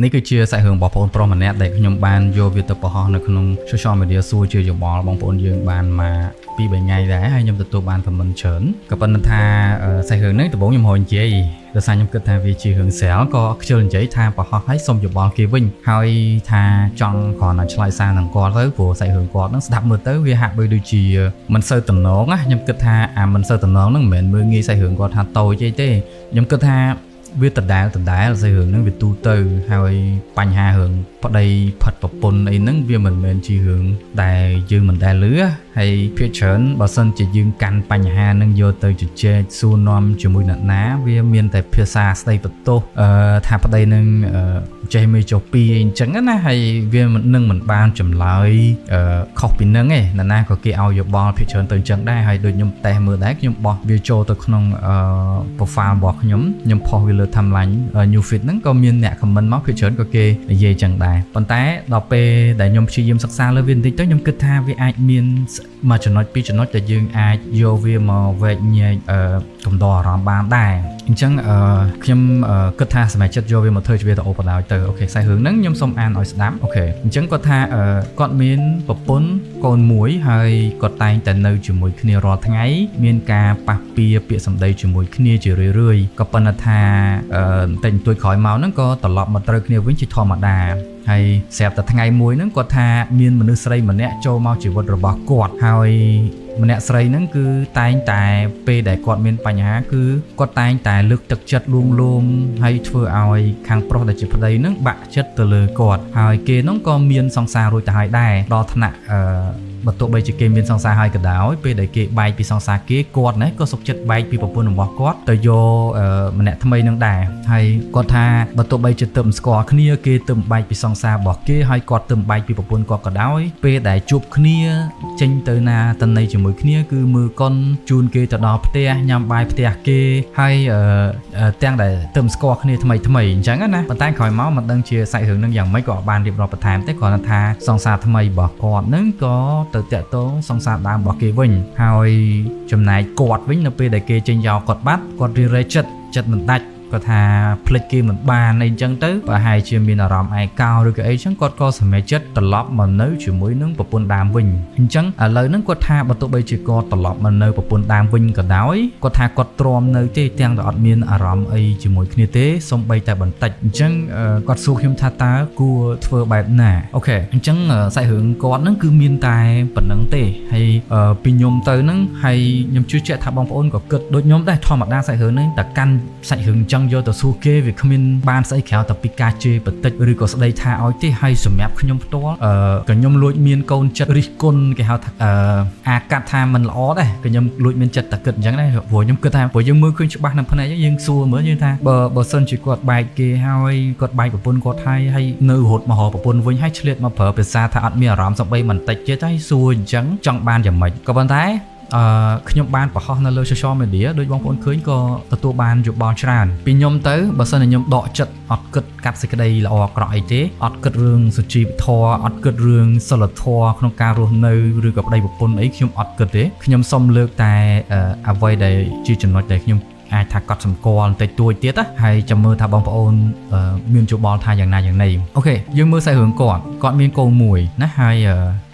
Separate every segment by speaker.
Speaker 1: នេះគឺជាសាច់រឿងរបស់បងប្រុសម្នាក់ដែលខ្ញុំបានយកវាទៅបង្ហោះនៅក្នុង social media សួរជាយោបល់បងប្អូនយើងបានមកពី3ថ្ងៃដែរហើយខ្ញុំទទួលបាន comment ច្រើនក៏ប៉ុន្តែថាសាច់រឿងនេះដំបូងខ្ញុំហៅនិយាយដោយសារខ្ញុំគិតថាវាជារឿងស្រាលក៏ខ្ជិលនិយាយថាបង្ហោះឲ្យសុំយោបល់គេវិញហើយថាចង់គ្រាន់តែឆ្លើយសារនឹងគាត់ទៅព្រោះសាច់រឿងគាត់នឹងស្ដាប់មើលទៅវាហាក់បីដូចជាមិនសូវតំណងណាខ្ញុំគិតថាមិនសូវតំណងនឹងមិនមែនមើលងាយសាច់រឿងគាត់ថាតូចទេខ្ញុំគិតថាវាដដែលសាច់រឿងហ្នឹងវាទូទៅហើយបញ្ហារឿងប្តីផិតប្រពន្ធអីហ្នឹងវាមិនមែនជារឿងដែលយើងមិនដែលលឺហើយភាគច្រើនបើសិនជាយើងកាន់បញ្ហាហ្នឹងយកទៅជជែកសួរនាំជាមួយអ្នកណាវាមានតែភាសាស្ដីបន្ទោសថាប្តីនឹងចេះមេចុះពីអីអញ្ចឹងណាហើយវានឹងមិនបានចម្លើយខុសពីហ្នឹងឯណាណាក៏គេឲ្យយោបល់ភាគច្រើនទៅអញ្ចឹងដែរហើយដូចខ្ញុំតេស្តមើលដែរខ្ញុំបោះវាចូលទៅក្នុងprofile របស់ខ្ញុំផុសវាលើ timeline new feed ហ្នឹងក៏មានអ្នក comment មកភាគច្រើនក៏គេនិយាយអញ្ចឹងដែរប៉ុន្តែដល់ពេលដែលខ្ញុំព្យាយាមសិក្សាលើវាបន្តិចទៅខ្ញុំគិតថាវាអាចមានមួយចំណុចពីរចំណុចដែលយើងអាចយកវាមកវែកញែកកំដរអារម្មណ៍បានដែរអញ្ចឹងខ្ញុំគិតថាសមាជិកយកវាមកធ្វើជាវីដេអូបណ្ដោយទៅអូខេសាច់រឿងហ្នឹងខ្ញុំសូមអានឲ្យស្ដាប់អូខេអញ្ចឹងគាត់ថាគាត់មានប្រពន្ធកូនមួយហើយគាត់តែងតែនៅជាមួយគ្នារាល់ថ្ងៃមានការប៉ះពាល់ពាក្យសម្ដីជាមួយគ្នាជារឿយៗក៏ប៉ុន្តែថាតែបន្ទួចក្រោយមកហ្នឹងក៏ត្រឡប់មកត្រូវគ្នាវិញជាធម្មតាហើយស្រាប់តែថ្ងៃមួយហ្នឹងគាត់ថាមានមនុស្សស្រីម្នាក់ចូលមកជីវិតរបស់គាត់ហើយម្នាក់ស្រីហ្នឹងគឺតែងតែពេលដែលគាត់មានបញ្ហាគឺគាត់តែងតែលើកទឹកចិត្តលួងលោមហើយធ្វើឲ្យខាងប្រុសដែលជាប្តីហ្នឹងបាក់ចិត្តទៅលើគាត់ហើយគេហ្នឹងក៏មានសង្សាររួចទៅហើយដែរដល់ថ្នាក់បើទោះបីជាគេមានសង្សារហើយក៏ដោយពេលដែលគេបែកពីសង្សារគេគាត់ណាក៏សុខចិត្តបែកពីប្រពន្ធរបស់គាត់ទៅយកម្នាក់ថ្មីនឹងដែរហើយគាត់ថាបើទោះបីជាទើបស្គាល់គ្នាគេទើបបែកពីសង្សាររបស់គេហើយគាត់ទើបបែកពីប្រពន្ធគាត់ក៏ដោយពេលដែលជួបគ្នាចេញទៅណាទៅណីជាមួយគ្នាគឺមើលកុនជូនគេទៅដល់ផ្ទះញ៉ាំបាយផ្ទះគេហើយទាំងដែលទើបស្គាល់គ្នាថ្មីអញ្ចឹងណាប៉ុន្តែក្រោយមកមិនដឹងជាសាច់រឿងនឹងយ៉ាងម៉េចក៏បានរៀបរាប់បន្ថែមទេគ្រាន់តែថាសង្សារថ្មីរបស់គាត់នឹងក៏ទៅតាក់ទងសង្សារដើមរបស់គេវិញហើយចំណែកគាត់វិញនៅពេលដែលគេចេញយកគាត់បាត់គាត់រីរែកចិត្តមិនដាច់គាត់ថាផ្លិចគេមិនបានអីចឹងទៅប្រហែលជាមានអារម្មណ៍ឯកោឬក៏អីចឹងគាត់ក៏សម្រេចចិត្តត្រឡប់មកនៅជាមួយនឹងប្រពន្ធដើមវិញអញ្ចឹងឥឡូវហ្នឹងគាត់ថាបើទោះបីជាគាត់ត្រឡប់មកនៅប្រពន្ធដើមវិញក៏ដោយគាត់ថាគាត់ទ្រាំនៅទេទាំងតែអត់មានអារម្មណ៍អីជាមួយគ្នាទេសូម្បីតែបន្តិចអញ្ចឹងគាត់សួរខ្ញុំថាតើគួរធ្វើបែបណាអូខេអញ្ចឹងសាច់រឿងគាត់ហ្នឹងគឺមានតែប៉ុណ្្នឹងទេហើយពីខ្ញុំទៅហ្នឹងហើយខ្ញុំជឿជាក់ថាបងប្អូនក៏គិតដូចខ្ញុំដែរធម្មតាសាច់រឿងហ្នឹងតែកាន់សាច់រឿងអញ្ចឹងយកទៅសួរគេវាគ្មានបានស្អីក្រៅតែពីការជេរបន្តិចឬក៏ស្ដីថាឲ្យទេហើយសម្រាប់ខ្ញុំផ្ទាល់ក៏ខ្ញុំលួចមានកូនចិត្តរិះគន់គេហៅថាអាកាត់ថាមិនល្អដែរក៏ខ្ញុំលួចមានចិត្តតែគិតអញ្ចឹងដែរព្រោះខ្ញុំគិតថាព្រោះយើងមើលឃើញច្បាស់នៅភ្នែកយើងសួរមើលយើងថាបើសិនជាគាត់បែកគេហើយគាត់បែកប្រពន្ធគាត់ហើយនៅរហូតមករកប្រពន្ធវិញហើយឆ្លៀតមកប្រើភាសាថាអត់មានអារម្មណ៍សំបីបន្តិចទៀតហើយសួរអញ្ចឹងចង់បានយ៉ាងម៉េចក៏ប៉ុន្តែខ្ញុំបានបង្ហោះនៅលើ social media ដោយបងប្អូនឃើញក៏ទទួលបានយោបល់ច្រើនពីខ្ញុំទៅបើសិនជាខ្ញុំដកចិត្តអត់គិតកាត់សេចក្តីល្អអាក្រក់អីទេអត់គិតរឿងសុជីវធម៌អត់គិតរឿងសិលធម៌ក្នុងការរស់នៅឬក៏ប្តីប្រពន្ធអីខ្ញុំអត់គិតទេខ្ញុំសុំលើកតែអ្វីដែលជាចំណុចដែលខ្ញុំអាចថាកត់សម្គាល់បន្តិចតួចទៀតហើយចាំមើលថាបងប្អូនមានយោបល់ថាយ៉ាងណាយ៉ាងណីអូខេយើងមើលសាច់រឿងគាត់មានកូនមួយណាហើយ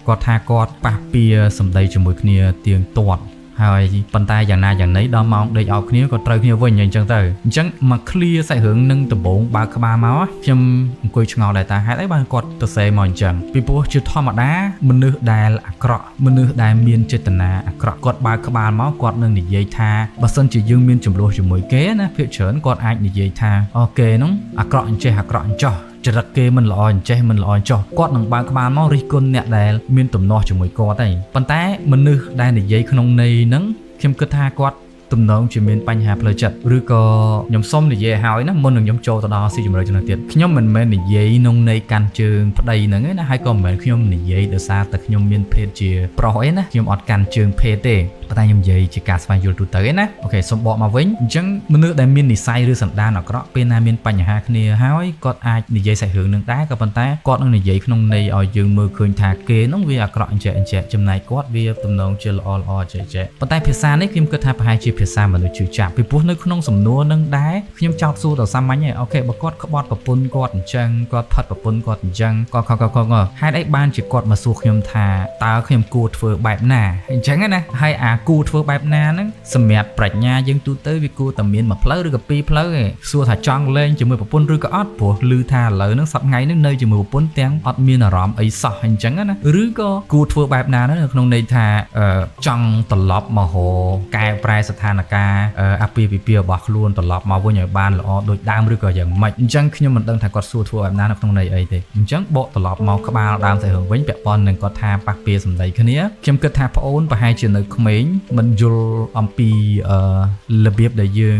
Speaker 1: គាត់ថាគាត់ប៉ះពាល់សម្ដីជាមួយគ្នាទៀងទាត់ហើយប៉ុន្តែយ៉ាងណាយ៉ាងណីដល់ម៉ោងដេកអោបគ្នាក៏ត្រូវគ្នាវិញអញ្ចឹងទៅអញ្ចឹងមក clear សាច់រឿងនឹងដំបូងបើកក្បាលមកខ្ញុំអង្គុយឆ្ងល់ដែរថាហេតុអីបានគាត់ទៅសេមកអញ្ចឹងពីព្រោះជាធម្មតាមនុស្សដែលអាក្រក់មនុស្សដែលមានចេតនាអាក្រក់គាត់បើកក្បាលមកគាត់នឹងនិយាយថាបើសិនជាយើងមានចំនួនជាមួយគេណាភាគច្រើនគាត់អាចនិយាយថាអូគេហ្នឹងអាក្រក់អញ្ចេះអាក្រក់អញ្ចោះចរិតគេមិនល្អអញ្ចេះមិនល្អអញ្ចោះគាត់នឹងបើកក្បាលមករិះគន់អ្នកដែលមានទំនាស់ជាមួយគាត់ទេប៉ុន្តែមនុស្សដែលនិយាយក្នុងន័យហ្នឹងខ្ញុំគិតថាគាត់ទំនងជាមានបញ្ហាផ្លូវចិត្តឬក៏ខ្ញុំសុំនិយាយឲ្យណាមុននឹងខ្ញុំចូលទៅដល់ស៊ីជម្រៅចំណុចទៀតខ្ញុំមិនមែននិយាយក្នុងន័យកាន់ជើងប្តីហ្នឹងឯណាហើយក៏មិនមែនខ្ញុំនិយាយដោយសារតែខ្ញុំមានភេទជាប្រុសអីណាខ្ញុំអត់កាន់ជើងភេទទេប៉ុន្តែខ្ញុំនិយាយជាការស្វែងយល់ទូទៅឯណាអូខេសូមបកមកវិញអញ្ចឹងមនុស្សដែលមាននិស្ស័យឬសន្តានអាក្រក់ពេលណាមានបញ្ហាគ្នាហើយគាត់អាចនិយាយសាច់រឿងនឹងដែរក៏ប៉ុន្តែគាត់នឹងនិយាយក្នុងន័យឲ្យយើងមើលឃើញថាគេហ្នឹងវាអាក្រក់អញ្ចេះចំណែកគាត់វាទំនងជាល្អចេះប៉ុន្តែភាសានេះខ្ញុំគិតថាប្រហែលជា ភាសាមនុស្សជឿចាប់ពីព្រោះនៅក្នុងសំណួរនឹងដែរខ្ញុំចោទសួរដល់សាមញ្ញអូខេបើគាត់ក្បត់ប្រពន្ធគាត់អញ្ចឹងគាត់ផិតប្រពន្ធគាត់អញ្ចឹងគាត់ហេតុអីបានជាគាត់មកសួរខ្ញុំថាតើខ្ញុំគួរធ្វើបែបណាអញ្ចឹងណាហើយអាគួរធ្វើបែបណាហ្នឹងសម្រាប់ប្រាជ្ញាយើងទូទៅវាគួរតែមានមួយផ្លូវឬក៏ពីរផ្លូវឯងសួរថាចង់លេងជាមួយប្រពន្ធឬក៏អត់ព្រោះឮថាឥឡូវហ្នឹងសប្តាហ៍ហ្នឹងនៅជាមួយប្រពន្ធទាំងអត់មានអារម្មណ៍អីសោះអញ្ចឹងណាឬក៏គួរធ្វើបែបណានៅក្នុងន័យថាចង់ត្រឡប់មករកែប្រែស្ថានភាពអាពាហ៍ពិពាហ៍របស់ខ្លួនត្រឡប់មកវិញឲ្យបានល្អដូចដើមឬក៏យ៉ាងម៉េចអញ្ចឹងខ្ញុំមិនដឹងថាគាត់សួរធ្វើបែបណានៅក្នុងន័យអីទេអញ្ចឹងបកត្រឡប់មកក្បាលដើមសាច់រឿងវិញពាក់ព័ន្ធនឹងគាត់ថាប៉ះពាល់សម្ដីគ្នាខ្ញុំគិតថាប្អូនប្រហែលជានៅក្មេងមិនយល់អំពីរបៀបដែលយើង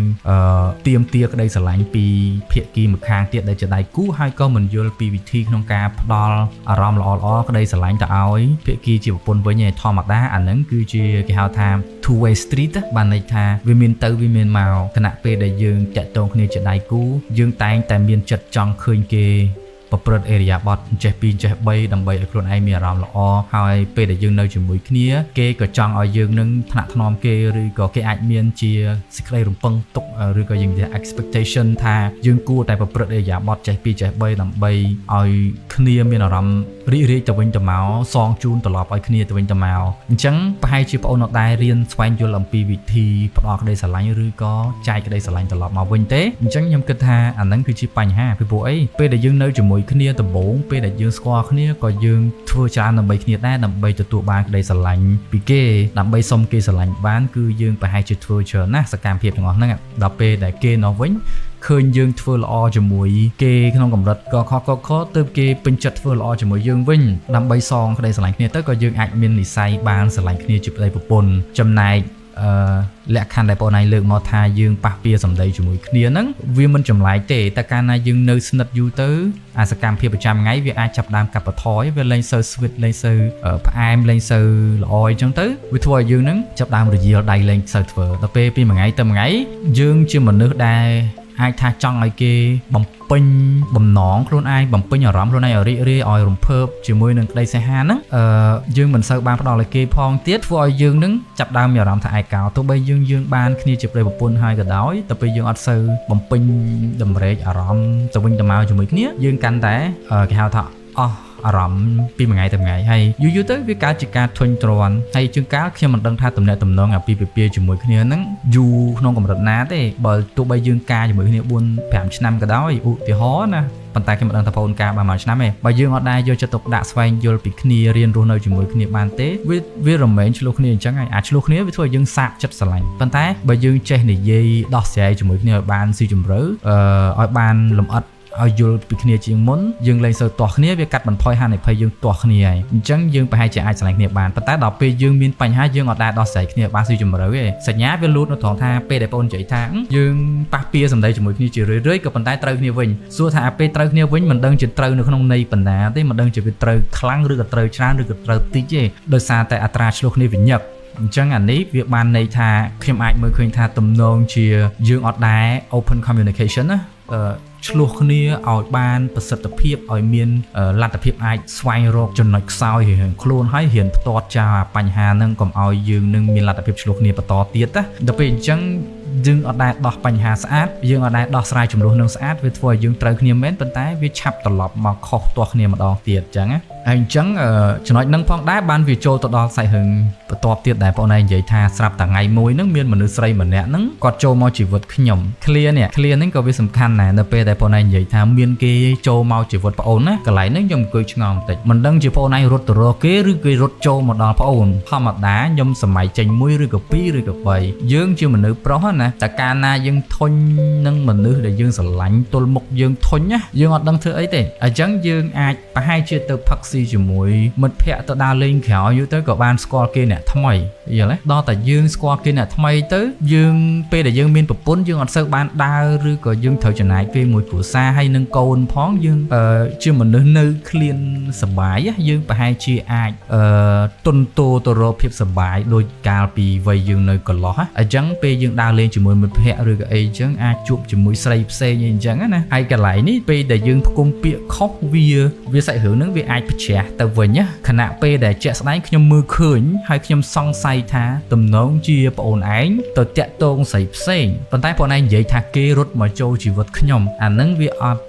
Speaker 1: ទៀមទាក្តីស្រឡាញ់ពីភាគីម្ខាងទៀតដែលជាដៃគូហើយក៏មិនយល់ពីវិធីក្នុងការផ្ដល់អារម្មណ៍ល្អៗក្តីស្រឡាញ់ទៅឲ្យភាគីជាប្រពន្ធវិញឯធម្មតាអាហ្នឹងគឺជាគេហៅថា two way street បានន័យថាវាមានទៅវាមានមកគណៈពេលដែលយើងតាក់ទងគ្នាជាដៃគូយើងតែងតែមានចិត្តចង់ឃើញគេប្រព្រឹត្តអេរិយាបថចេះ2ចេះ3ដើម្បីឲ្យខ្លួនឯងមានអារម្មណ៍ល្អហើយពេលដែលយើងនៅជាមួយគ្នាគេក៏ចង់ឲ្យយើងនឹងថ្នាក់ថ្នមគេឬក៏គេអាចមានជាសេចក្តីរំពឹងទុកឬក៏យើងនិយាយ expectation ថាយើងគួរតែប្រព្រឹត្តអេរិយាបថចេះ2ចេះ3ដើម្បីឲ្យគ្នាមានអារម្មណ៍រីករាយទៅវិញទៅមកសងជូនត្រឡប់ឲ្យគ្នាទៅវិញទៅមកអញ្ចឹងប្រហែលជាបងអូនអត់ដែររៀនស្វែងយល់អំពីវិធីផ្ដល់ក្តីស្រឡាញ់ឬក៏ចែកក្តីស្រឡាញ់ត្រឡប់មកវិញទេអញ្ចឹងខ្ញុំគិតថាអាហ្នឹងគឺជាបញ្ហាពីព្រោះអីពេលដែលយើងនៅជាមួយគ្នាដំបូងពេលដែលយើងស្គាល់គ្នាក៏យើងធ្វើច្រើនដើម្បីគ្នាដែរដើម្បីទទួលបានក្តីស្រឡាញ់ពីគេដើម្បីសុំគេស្រឡាញ់បានគឺយើងប្រហែលជាធ្វើច្រើនណាស់សកម្មភាពទាំងអស់ហ្នឹងដល់ពេលដែលគេនោះវិញឃើញយើងធ្វើល្អជាមួយគេក្នុងកម្រិតក៏ខទើបគេពេញចិត្តធ្វើល្អជាមួយយើងវិញដើម្បីសងក្តីស្រឡាញ់គ្នាទៅក៏យើងអាចមាននិស្ស័យបានស្រឡាញ់គ្នាជាប្តីប្រពន្ធចំណែកលក្ខខណ្ឌដែលបងឯងលើកមកថាយើងប៉ះពាល់សម្ដីជាមួយគ្នាហ្នឹងវាមិនចម្លែកទេតែកាលណាយើងនៅស្និទ្ធយូរទៅអាសកម្មភាពប្រចាំថ្ងៃវាអាចចាប់ដើមកាប់បន្ថយវាលែងសូវ sweet លែងសូវផ្អែមលែងសូវល្អអញ្ចឹងទៅវាធ្វើឲ្យយើងហ្នឹងចាប់ដើមរយាលដៃលែងសូវធ្វើដល់ពេលពីមួយថ្ងៃទៅមួយថ្ងៃយើងជាមនុស្សដែលអាចថាចង់ឲ្យគេបំពេញបំណងខ្លួនឯងបំពេញអារម្មណ៍ខ្លួនឯងឲ្យរីករាយឲ្យរំភើបជាមួយនឹងក្តីសេហាហ្នឹងយើងមិនសូវបានផ្ដល់ឲ្យគេផងទៀតធ្វើឲ្យយើងនឹងចាប់ដើមមានអារម្មណ៍ថាឯកោទោះបីយើងបានគ្នាជាប្តីប្រពន្ធហើយក៏ដោយតែពេលយើងអត់សូវបំពេញតម្រេកអារម្មណ៍ទៅវិញទៅមកជាមួយគ្នាយើងកាន់តែគេហៅថាអស់អារម្មណ៍ពីមួយថ្ងៃទៅមួយថ្ងៃហើយយូរទៅវាកើតជាការធុញទ្រាន់ហើយជាងកាលខ្ញុំមិនដឹងថាទំនាក់ទំនងអាពាហ៍ពិពាហ៍ជាមួយគ្នាហ្នឹងយូរក្នុងកម្រិតណាទេបើទោះបីយើងការជាមួយគ្នា 4-5 ឆ្នាំក៏ដោយឧទាហរណ៍ណាប៉ុន្តែខ្ញុំមិនដឹងថាបងអូនការបានមួយឆ្នាំទេបើយើងអត់ដែរយកចិត្តទុកដាក់ស្វែងយល់ពីគ្នារៀនរស់នៅជាមួយគ្នាបានទេវារមែងឆ្លោះគ្នាអញ្ចឹងហើយអាចឆ្លោះគ្នាវាធ្វើឲ្យយើងសាកចិត្តស្រឡាញ់ប៉ុន្តែបើយើងចេះនិយាយដោះស្រាយជាមួយគ្នាឲ្យបានស៊ីជម្រៅឲ្យបានលម្អិតឲ្យយល់ពីគ្នាជាងមុនយើងលែងសូវទាស់គ្នាវាកាត់បន្ថយហានិភ័យយើងទាស់គ្នាហើយអញ្ចឹងយើងប្រហែលជាអាចស្រឡាញ់គ្នាបានប៉ុន្តែដល់ពេលយើងមានបញ្ហាយើងអត់ដែរដោះស្រាយគ្នាបានស៊ីជម្រៅទេសញ្ញាវាលូតនៅត្រង់ថាពេលដែលបងនិយាយថាយើងប៉ះពាល់សម្ដីជាមួយគ្នាជារឿយៗក៏ប៉ុន្តែត្រូវគ្នាវិញសួរថាពេលត្រូវគ្នាវិញមិនដឹងជាត្រូវនៅក្នុងន័យបណ្ដាទេមិនដឹងជាវាត្រូវខ្លាំងឬក៏ត្រូវច្រើនឬក៏ត្រូវតិចទេដោយសារតែអត្រាឆ្លោះគ្នាវាញឹកអញ្ចឹងអានេះវាបានន័យថាខ្ញុំអាចមើលឃើញថាទំនងជាយើងអត់ដែរ open communication ណាឆ្លោះគ្នាឲ្យបានប្រសិទ្ធភាពឲ្យមានលទ្ធភាពអាចស្វែងរកចំណុចខ្សោយរៀងខ្លួនហើយរៀនផ្ទាត់ចោលបញ្ហាហ្នឹងកុំឲ្យយើងនឹងមានលទ្ធភាពឆ្លោះគ្នាបន្តទៀតណាដល់ពេលអញ្ចឹងយើងអត់ដែរដោះបញ្ហាស្អាតយើងអត់ដែរដោះស្រាយចំនួននឹងស្អាតវាធ្វើឲ្យយើងត្រូវគ្នាមែនប៉ុន្តែវាឆាប់ត្រឡប់មកខុសទាស់គ្នាម្ដងទៀតអញ្ចឹងណាហើយអញ្ចឹងចំណុចហ្នឹងផងដែរបានវាចូលទៅដល់សាច់រឿងបន្ទាប់ទៀតដែលបងឯងនិយាយថាស្រាប់តែថ្ងៃមួយហ្នឹងមានមនុស្សស្រីម្នាក់ហ្នឹងគាត់ចូលមកជីវិតខ្ញុំ clear ហ្នឹងក៏វាសំខាន់ដែរនៅពេលដែលបងឯងនិយាយថាមានគេចូលមកជីវិតបងអូនណាកន្លែងហ្នឹងខ្ញុំអង្គុយឆ្ងល់បន្តិចមិនដឹងជាបងឯងរត់ទៅរកគេឬគេរត់ចូលមកដល់បងអូនធម្មតាខ្ញុំសម័យចេញ1ឬក៏2ឬក៏3យើងជាមនុស្សប្រុសណាតែកាលណាយើងធុញនឹងមនុស្សដែលយើងស្រឡាញ់ទល់មុខយើងធុញណាយើងអត់ដឹងធ្វើអីទេអញ្ចឹងយើងអាចប្រហែលជាទៅផឹកស៊ីជាមួយមិត្តភ័ក្តិទៅដើរលេងក្រៅយូរទៅក៏បានស្គាល់គេអ្នកថ្មីយល់ទេដល់តែយើងស្គាល់គេអ្នកថ្មីទៅយើងពេលដែលយើងមានប្រពន្ធយើងអត់សូវបានដើរឬក៏យើងត្រូវចំណាយពេលមួយគ្រួសារហើយនឹងកូនផងយើងជាមនុស្សនៅឃ្លានសប្បាយយើងប្រហែលជាអាចទុនតូទៅរកភាពសប្បាយដោយកាលពីវ័យយើងនៅកន្លោះអញ្ចឹងពេលយើងដើរលេង ជាមួយមិត្តភ័ក្តិឬក៏អីចឹងអាចជួបជាមួយស្រីផ្សេងអីចឹងណាហើយកន្លែងនេះពេលដែលយើងផ្គុំពាក្យខុសវាសាច់រឿងហ្នឹងវាអាចប្រជ្រះទៅវិញណាខណៈពេលដែលជាក់ស្ដែងខ្ញុំមើលឃើញហើយខ្ញុំសង្ស័យថាទំនងជាប្អូនឯងទៅតាក់ទងស្រីផ្សេងប៉ុន្តែប្អូនឯងនិយាយថាគេរត់មកចូលជីវិតខ្ញុំអាហ្នឹងវាអត់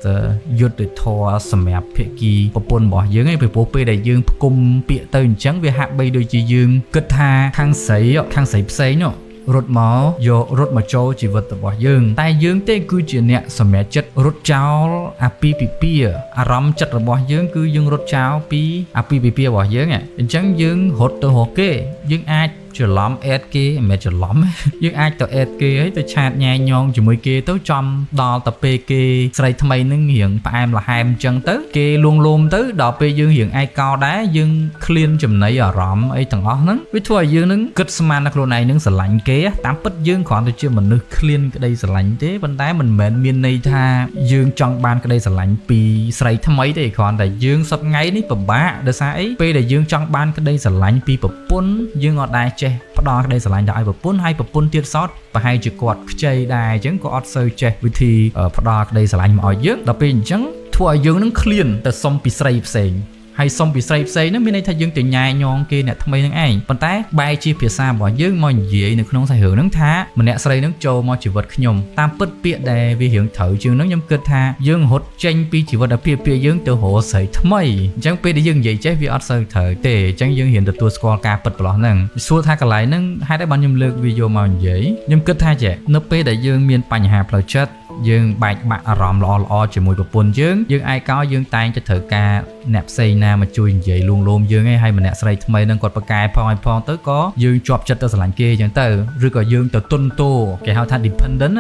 Speaker 1: យុត្តិធម៌សម្រាប់ភាគីប្រពន្ធរបស់យើងឯងពីព្រោះពេលដែលយើងផ្គុំពាក្យទៅអញ្ចឹងវាហាក់បីដូចជាយើងគិតថាខាងស្រីផ្សេងនោះរត់មកចូលជីវិតរបស់យើងតែយើងទេគឺជាអ្នកសម្រេចចិត្តរត់ចោលអាពាហ៍ពិពាហ៍អារម្មណ៍ចិត្តរបស់យើងគឺយើងរត់ចោលពីអាពាហ៍ពិពាហ៍របស់យើងអញ្ចឹងយើងរត់ទៅរកគេយើងអាចច្រឡំអេតគេមិនមែនច្រឡំយើងអាចទៅអេតគេហើយទៅឆាតញ៉ែញងជាមួយគេទៅចំដល់ទៅពេលគេស្រីថ្មីនឹងរៀងផ្អែមល្ហែមអញ្ចឹងទៅគេលួងលោមទៅដល់ពេលយើងរៀងឯកោដែរយើងឃ្លានចំណីអារម្មណ៍អីទាំងអស់ហ្នឹងវាធ្វើឲ្យយើងនឹងគិតស្មានថាខ្លួនឯងនឹងស្រឡាញ់គេតាមពិតយើងគ្រាន់តែជាមនុស្សឃ្លានក្តីស្រឡាញ់ទេប៉ុន្តែមិនមែនមានន័យថាយើងចង់បានក្តីស្រឡាញ់ពីស្រីថ្មីទេគ្រាន់តែយើងសប្ថ្ងៃនេះពិបាកដោយសារអីពេលដែលយើងចង់បានក្តីស្រឡាញ់ពីប្រពន្ធយើងអត់ដែរចេះផ្ដល់ក្តីស្រឡាញ់ទៅឲ្យប្រពន្ធហើយប្រពន្ធទៀតសោតប្រហែលជាគាត់ខ្ចីដែរអញ្ចឹងក៏អត់សូវចេះវិធីផ្ដល់ក្តីស្រឡាញ់មកឲ្យយើងដល់ពេលអញ្ចឹងធ្វើឲ្យយើងនឹងឃ្លានទៅសុំពីស្រីផ្សេងហើយសុំពីស្រីផ្សេងហ្នឹងមានន័យថាយើងទៅញ៉ែញងគេអ្នកថ្មីហ្នឹងឯងប៉ុន្តែបែរជាភាសារបស់យើងមកនិយាយនៅក្នុងសាច់រឿងហ្នឹងថាម្នាក់ស្រីហ្នឹងចូលមកជីវិតខ្ញុំតាមពិតពាក្យដែលវារឿងត្រូវជាងហ្នឹងខ្ញុំគិតថាយើងរត់ចេញពីជីវិតអាពាហ៍ពិពាហ៍យើងទៅរកស្រីថ្មីអញ្ចឹងពេលដែលយើងនិយាយចេះវាអត់សូវត្រូវទេអញ្ចឹងយើងរៀនទទួលស្គាល់ការពិតប្រឡោះហ្នឹងសួរថាកន្លែងហ្នឹងហេតុអីបានខ្ញុំលើកវាយកមកនិយាយខ្ញុំគិតថាចេះនៅពេលដែលយើងមានបញ្ហាផ្លូវចិត្តយើងបែកបាក់អារម្មណ៍ល្អៗជាមួយប្រពន្ធយើងឯកោយើងតែងតែត្រូវការអ្នកផ្សេងណាមកជួយនិយាយលួងលោមយើងឯងហើយម្នាក់ស្រីថ្មីនឹងគាត់ប្រកែផងឲ្យផងទៅក៏យើងជាប់ចិត្តទៅស្រឡាញ់គេអញ្ចឹងទៅឬក៏យើងទៅទុនតួគេហៅថា dependent ហ្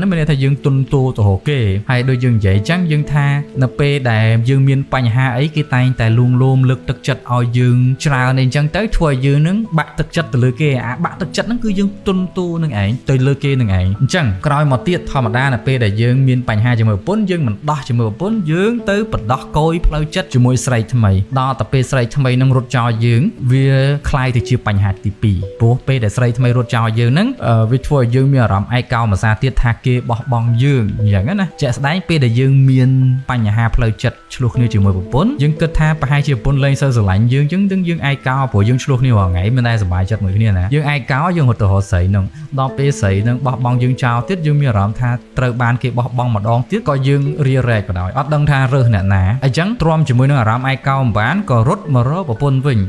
Speaker 1: នឹងមានន័យថាយើងទុនតួទៅរកគេហើយដូចយើងនិយាយអញ្ចឹងយើងថានៅពេលដែលយើងមានបញ្ហាអីគេតែងតែលួងលោមលើកទឹកចិត្តឲ្យយើងច្រើនអីអញ្ចឹងទៅធ្វើឲ្យយើងនឹងបាក់ទឹកចិត្តទៅលើគេអាបាក់ទឹកចិត្តហ្នឹងគឺយើងទុនតួនឹងឯងទៅលើគេនឹងឯងអញ្ចឹងក្រោយមកទៀតធម្មតានៅពេលដែលយើងមានបញ្ហាជាមួយប្រពន្ធយើងមិនដោះជាមួយប្រពន្ធយើងទៅបដោះកយផ្លូវចិត្តជាមួយស្រីថ្មីដល់តែពេលស្រីថ្មីនឹងរត់ចោលយើងវាคล้ายទៅជាបញ្ហាទី2ព្រោះពេលដែលស្រីថ្មីរត់ចោលយើងហ្នឹងវាធ្វើឲ្យយើងមានអារម្មណ៍ឯកោមួយសារទៀតថាគេបោះបង់យើងអញ្ចឹងណាជាក់ស្ដែងពេលដែលយើងមានបញ្ហាផ្លូវចិត្តឆ្លោះគ្នាជាមួយប្រពន្ធយើងគិតថាប្រហែលជាប្រពន្ធលែងសូវស្រឡាញ់យើងអញ្ចឹងយើងឯកោព្រោះយើងឆ្លោះគ្នារាល់ថ្ងៃមិនដែលសប្បាយចិត្តមួយគ្នាណាយើងឯកោយើងរត់ទៅរកស្រីហ្នឹងដល់ពេលស្រីហ្នឹងបោះបង់យើងចោលទៀតយើងមានអារម្មណ៍ថាត្រូវបានគេបោះបង់ម្ដងទៀតក៏យើងរារែកបដ ដោយអត់ដឹងថារើសអ្នកណាអញ្ចឹងទ្រាំជាមួយនឹងអារម្មណ៍ឯកោមិនបានក៏រត់មករកប្រពន្ធវិញ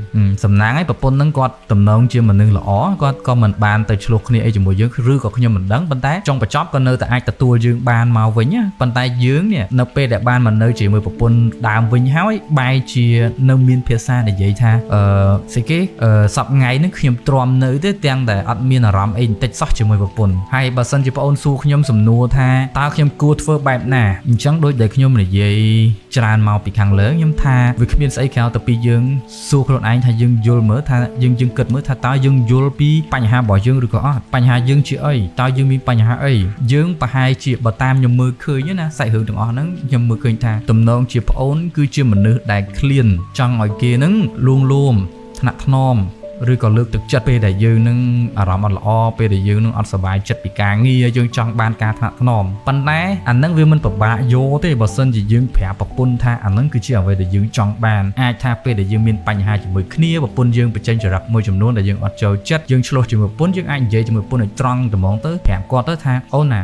Speaker 1: សំណាងឲ្យប្រពន្ធនឹងគាត់តំណងជាមនុស្សល្អគាត់ក៏មិនបានទៅឆ្លោះគ្នាអីជាមួយយើងឬក៏ខ្ញុំមិនដឹងប៉ុន្តែចុងបញ្ចប់ក៏នៅតែអាចទទួលយើងបានមកវិញប៉ុន្តែយើងនេះនៅពេលដែលបានមកនៅជាមួយប្រពន្ធដើមវិញហើយបែរជានៅមានភាសានិយាយថាស្អីគេសប្ថ្ងៃនេះខ្ញុំទ្រាំនៅទេទាំងតែអត់មានអារម្មណ៍អីបន្តិចសោះជាមួយប្រពន្ធហើយបើសិនជាបងអូនសួរខ្ញុំសំណួរថាតើខ្ញុំគួរធ្វើបែបណាអញ្ចឹងដូចដែលខ្ញុំនិយាយច្រើនមកពីខាងលើខ្ញុំថាវាគ្មានស្អីក្រៅតែពីយើងសួរខ្លួនឯងថាយើងយល់មើលថាយើងគិតមើលថាតើយើងយល់ពីបញ្ហារបស់យើងឬក៏អត់បញ្ហាយើងជាអីតើយើងមានបញ្ហាអីយើងប្រហែលជាបើតាមខ្ញុំមើលឃើញណាសាច់រឿងទាំងអស់ហ្នឹងខ្ញុំមើលឃើញថាទំនងជាប្អូនគឺជាមនុស្សដែលឃ្លានចង់ឲ្យគេហ្នឹងលួងលោមថ្នាក់ថ្នមឬក៏លើកទឹកចិត្តពេលដែលយើងនឹងអារម្មណ៍អត់ល្អពេលដែលយើងនឹងអត់សប្បាយចិត្តពីការងារយើងចង់បានការថ្នាក់ថ្នមប៉ុន្តែអានឹងវាមិនពិបាកយកទេបើសិនជាយើងប្រាប់ប្រពន្ធថាអានឹងគឺជាអ្វីដែលយើងចង់បានអាចថាពេលដែលយើងមានបញ្ហាជាមួយគ្នាប្រពន្ធយើងបញ្ចេញចរិតមួយចំនួនដែលយើងអត់ចូលចិត្តយើងឆ្លោះជាមួយប្រពន្ធយើងអាចនិយាយជាមួយប្រពន្ធឲ្យត្រង់ត្មងទៅប្រាប់គាត់ទៅថាអូនណា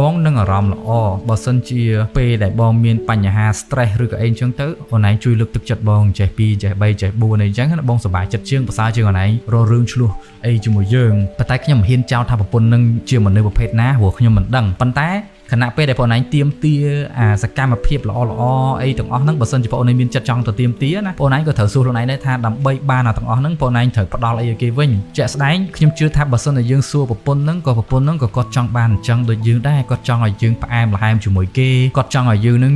Speaker 1: បងនឹងអារម្មណ៍ល្អបើសិនជាពេលដែលបងមានបញ្ហា stress ឬក៏អីអញ្ចឹងទៅអូនឯងជួយលើកទឹកចិត្តបងចេះ2ចេះ3ចេះ4អីអញ្ចឹងណាបងសប្បាយចិត្តជាងប្រសើរជាងអូនឯងរករឿងឆ្លោះអីជាមួយយើងប៉ុន្តែខ្ញុំមិនហ៊ានចោទថាប្រពន្ធនឹងជាមនុស្សប្រភេទណាព្រោះខ្ញុំមិនដឹងប៉ុន្តែខណៈពេលដែលបងឯងទៀមទាអាសកម្មភាពល្អអីទាំងអស់ហ្នឹងបើសិនជាបងឯងមានចិត្តចង់ទៅទៀមទាណាបងឯងក៏ត្រូវសួរខ្លួនឯងដែរថាដើម្បីបានអាទាំងអស់ហ្នឹងបងឯងត្រូវផ្ដល់អីឲ្យគេវិញជាក់ស្ដែងខ្ញុំជឿថាបើសិនជាយើងសួរប្រពន្ធហ្នឹងក៏ប្រពន្ធហ្នឹងក៏គាត់ចង់បានអញ្ចឹងដូចយើងដែរគាត់ចង់ឲ្យយើងផ្អែមល្ហែមជាមួយគេគាត់ចង់ឲ្យយើងហ្នឹង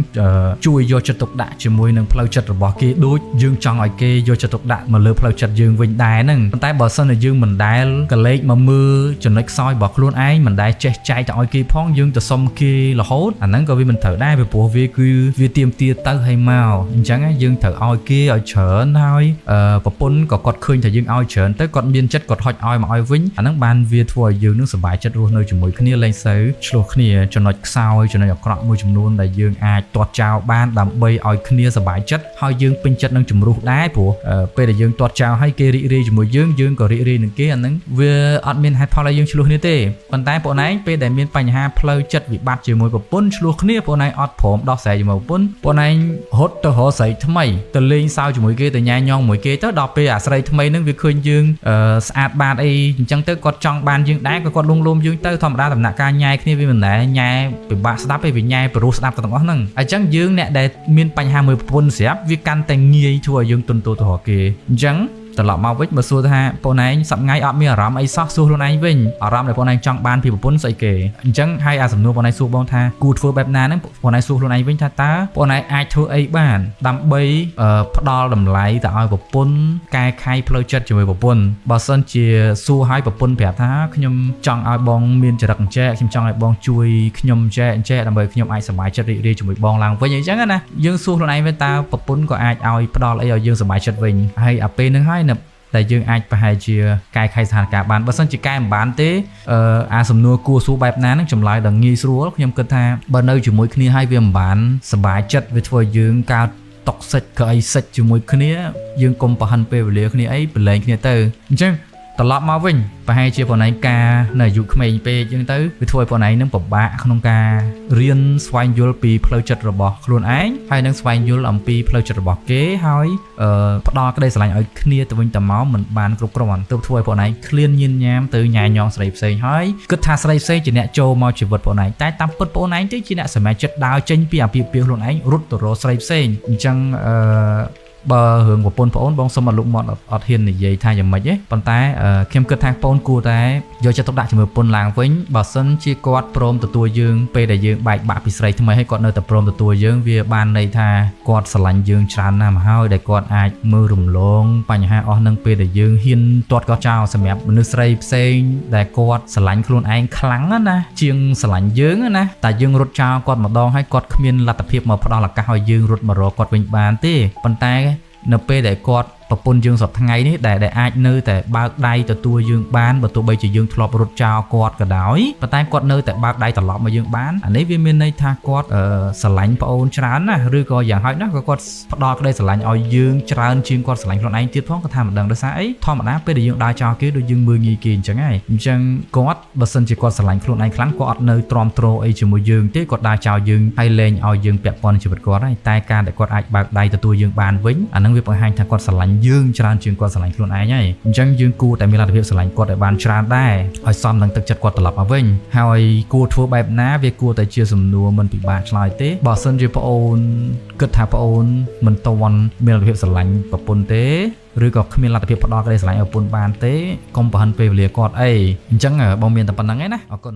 Speaker 1: ជួយយកចិត្តទុកដាក់ជាមួយនឹងផ្លូវចិត្តរបស់គេដូចយើងចង់ឲ្យគេយកចិត្តទុកដាក់មកលើផ្លូវចិត្តយើងវិញដែរហ្នឹងប៉ុន្តែបើសិនជាយើងមិនដែលកលេចមកមើលចំណុចខ្សោយរបស់ខ្លួនឯងមិនដែលចេះចែកទៅឲ្យគេផងយើងទៅសុំគេ គេរហូតអាហ្នឹងក៏វាមិនត្រូវដែរពីព្រោះវាគឺវាទៀមទាទៅឲ្យមកអញ្ចឹងយើងត្រូវឲ្យគេឲ្យច្រើនហើយប្រពន្ធក៏គាត់ឃើញថាយើងឲ្យច្រើនទៅគាត់មានចិត្តគាត់ហុចឲ្យមកឲ្យវិញអាហ្នឹងបានវាធ្វើឲ្យយើងនឹងសប្បាយចិត្តរស់នៅជាមួយគ្នាលែងសូវឆ្លោះគ្នាចំណុចខ្សោយចំណុចអាក្រក់មួយចំនួនដែលយើងអាចទាត់ចោលបានដើម្បីឲ្យគ្នាសប្បាយចិត្តហើយយើងពេញចិត្តនឹងជំរុះដែរព្រោះពេលដែលយើងទាត់ចោលឲ្យគេរីករាយជាមួយយើងក៏រីករាយនឹងគេអាហ្នឹងវាអត់មានហេតុផលឲ្យយើងឆ្លោះគ្នាទេប៉ុន្តែបងឯងពេលដែលមានបញ្ហាផ្លូវចិត្តវិបត្តិជាមួយប្រពន្ធឆ្លោះគ្នាបងឯងអត់ព្រមដោះស្រាយជាមួយប្រពន្ធបងឯងរត់ទៅរកស្រីថ្មីទៅលេងសើចជាមួយគេទៅញ៉ាំញ៉ងមួយគេទៅដល់ពេលអាស្រីថ្មីហ្នឹងវាឃើញយើងស្អាតបាតអីអញ្ចឹងទៅគាត់ចង់បានយើងដែរក៏គាត់លងលោមយើងទៅធម្មតាដំណាក់កាលញ៉ែគ្នាវាមិនដែរញ៉ែពិបាកស្ដាប់ទេវាញ៉ែព្រោះស្ដាប់ទាំងអស់ហ្នឹងអញ្ចឹងយើងអ្នកដែលមានបញ្ហាមួយប្រពន្ធស្រាប់វាកាន់តែងាយធ្វើឲ្យយើងទន់ទោសទៅរកគេអញ្ចឹងត្រឡប់មកវិញបើសួរថាបងឯងសប្ងៃអត់មានអារម្មណ៍អីសោះសួរខ្លួនឯងវិញអារម្មណ៍ដែលបងឯងចង់បានពីប្រពន្ធស្អីគេអញ្ចឹងហើយអាសំណួរបងឯងសួរបងថាគួរធ្វើបែបណាហ្នឹងបងឯងសួរខ្លួនឯងវិញថាតើបងឯងអាចធ្វើអីបានដើម្បីផ្ដល់តម្លៃទៅឲ្យប្រពន្ធកែខៃផ្លូវចិត្តជាមួយប្រពន្ធបើសិនជាសួរឲ្យប្រពន្ធប្រាប់ថាខ្ញុំចង់ឲ្យបងមានចរិតអញ្ចេះខ្ញុំចង់ឲ្យបងជួយខ្ញុំអញ្ចេះដើម្បីខ្ញុំអាចសប្បាយចិត្តរីករាយជាមួយបងឡើងវិញអញ្ចឹងណាយើងសួរខ្លួនឯងវិញតើប្រពន្ធក៏អាចឲ្យផ្ដល់អីឲ្យយើងសប្បាយចិត្តវិញហើយអាពេលហ្នឹងហើយតែយើងអាចប្រហែលជាកែខៃស្ថានភាពបានបើសិនជាកែមិនបានទេអាសំណួរគួរសួរបែបណាហ្នឹងចម្លើយដ៏ងាយស្រួលខ្ញុំគិតថាបើនៅជាមួយគ្នាហើយវាមិនបានសប្បាយចិត្តវាធ្វើឲ្យយើងកើតតុកសិចក៏អីសិចជាមួយគ្នាយើងកុំប្រហិនពេលវេលាគ្នាអីប្រឡែងគ្នាទៅអញ្ចឹងត្រឡប់មកវិញប្រហែលជាបងឯងការនៅអាយុក្មេងពេកអញ្ចឹងទៅវាធ្វើឲ្យបងឯងនឹងពិបាកក្នុងការរៀនស្វែងយល់ពីផ្លូវចិត្តរបស់ខ្លួនឯងហើយនឹងស្វែងយល់អំពីផ្លូវចិត្តរបស់គេហើយផ្ដល់ក្តីស្រឡាញ់ឲ្យគ្នាទៅវិញទៅមកមិនបានគ្រប់គ្រាន់ទើបធ្វើឲ្យបងឯងឃ្លានញៀនញ៉ាមទៅញ៉ែញ៉ងស្រីផ្សេងហើយគិតថាស្រីផ្សេងជាអ្នកចូលមកជីវិតបងឯងតែតាមពិតបងឯងទៅជាអ្នកសម្រេចចិត្តដើរចេញពីអាពាហ៍ពិពាហ៍ខ្លួនឯងរត់ទៅរកស្រីផ្សេងអញ្ចឹងបើរឿងប្រពន្ធប្អូនបងសុំឲ្យលោកមាត់អត់ហ៊ាននិយាយថាយ៉ាងម៉េចទេប៉ុន្តែខ្ញុំគិតថាប្អូនគួរតែយកចិត្តទុកដាក់ជាមួយប្រពន្ធឡើងវិញបើសិនជាគាត់ព្រមទទួលយើងពេលដែលយើងបែកបាក់ពីស្រីថ្មីហើយគាត់នៅតែព្រមទទួលយើងវាបានន័យថាគាត់ស្រឡាញ់យើងច្រើនណាស់មកហើយដែលគាត់អាចមើលរំលងបញ្ហាអស់នឹងពេលដែលយើងហ៊ានទាត់ក៏ចោលសម្រាប់មនុស្សស្រីផ្សេងដែលគាត់ស្រឡាញ់ខ្លួនឯងខ្លាំងណាជាងស្រឡាញ់យើងណាតែយើងរត់ចោលគាត់ម្ដងហើយគាត់គ្មានលទ្ធភាពមកផ្ដល់ឱកាសឲ្យយើងរត់មករកគាត់វិញបានទេប៉ុន្តែនៅពេលដែលគាត់ប្រពន្ធយើងសប្តាហ៍ថ្ងៃនេះដែលអាចនៅតែបើកដៃទទួលយើងបានបើទោះបីជាយើងធ្លាប់រត់ចោលគាត់ក៏ដោយប៉ុន្តែគាត់នៅតែបើកដៃត្រឡប់មកយើងបានអានេះវាមានន័យថាគាត់ស្រឡាញ់ប្អូនច្រើនណាស់ឬក៏យ៉ាងហោចណាស់ក៏គាត់ផ្ដល់ក្តីស្រឡាញ់ឲ្យយើងច្រើនជាងគាត់ស្រឡាញ់ខ្លួនឯងទៀតផងគាត់ថាមិនដឹងដោយសារអីធម្មតាពេលដែលយើងដើរចោលគេដូចយើងមើលងាយគេអញ្ចឹងហើយអញ្ចឹងគាត់បើសិនជាគាត់ស្រឡាញ់ខ្លួនឯងខ្លាំងគាត់អត់នៅទ្រាំទ្រអីជាមួយយើងទេគាត់ដើរចោលយើងហើយលែងឲ្យយើងពាក់ព័ន្ធជីវិតគាត់ហើយតែការដែលគាត់អាចបើកដៃទទួលយើងបានវិញអានឹងវាបង្ហាញថាគាត់ស្រឡាញ់យើងច្រើនជាងគាត់ស្រឡាញ់ខ្លួនឯងហើយអញ្ចឹងយើងគួរតែមានលទ្ធភាពស្រឡាញ់គាត់ឲ្យបានច្រើនដែរឲ្យសមនឹងទឹកចិត្តគាត់ត្រឡប់មកវិញហើយគួរធ្វើបែបណាវាគួរតែជាសំណួរមិនពិបាកឆ្លើយទេបើសិនជាប្អូនគិតថាប្អូនមិនទាន់មានលទ្ធភាពស្រឡាញ់ប្រពន្ធទេឬក៏គ្មានលទ្ធភាពផ្ដល់ក្តីស្រឡាញ់ឲ្យប្រពន្ធបានទេកុំប្រហិនពេលវេលាគាត់អីអញ្ចឹងបងមានតែប៉ុណ្្នឹងឯណាអរគុណ